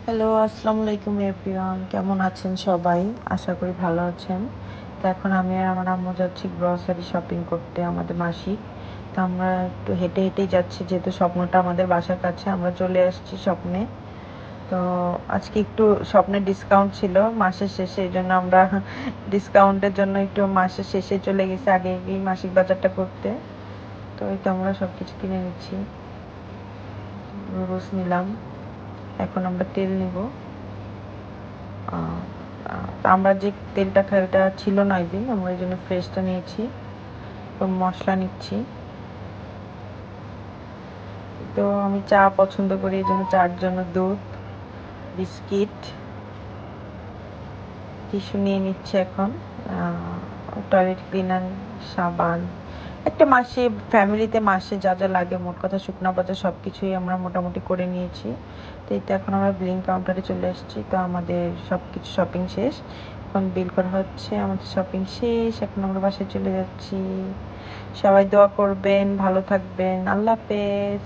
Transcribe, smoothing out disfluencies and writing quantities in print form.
Hello, আসসালামু আলাইকুম everyone. কেমন আছেন সবাই? আশা করি ভালো আছেন। তো এখন আমি আর আমার আম্মু যাচ্ছি গ্রসারি শপিং করতে আমাদের মাসিক। তো আমরা একটু হেঁটে হেঁটেই যাচ্ছি, যেহেতু স্বপ্নটা আমাদের বাসার কাছে, আমরা চলে আসছি স্বপ্নে। তো আজকে একটু স্বপ্নে ডিসকাউন্ট ছিল মাসের শেষে, এই জন্য আমরা ডিসকাউন্টের জন্য একটু মাসের শেষে চলে গেছি, আগে এই মাসিক বাজারটা করতে। তো এই তো আমরা সব কিছু কিনে নিচ্ছি। নুডলস নিলাম, এখন আমরা তেল নিব। আমরা যে তেলটা খাই ওটা ছিল না ওই দিন, আমরা এই জন্য ফ্রেশটা নিয়েছি এবং মশলা নিচ্ছি। তো আমি চা পছন্দ করি, এই জন্য চার জন্য দুধ, বিস্কিট, টিস্যু নিয়ে নিচ্ছি এখন, টয়লেট ক্লিনার, সাবান। একটা মাসে ফ্যামিলিতে মাসে যা যা লাগে মোট কথা শুকনো বাজার সব কিছুই আমরা মোটামুটি করে নিয়েছি। তো এই তো এখন আমরা বিলিং কাউন্টারে চলে এসেছি। তো আমাদের সব কিছু শপিং শেষ, এখন বিল করা হচ্ছে, আমাদের শপিং শেষ, এখন আমরা বাসায় চলে যাচ্ছি। সবাই দোয়া করবেন, ভালো থাকবেন, আল্লাহ হাফেজ।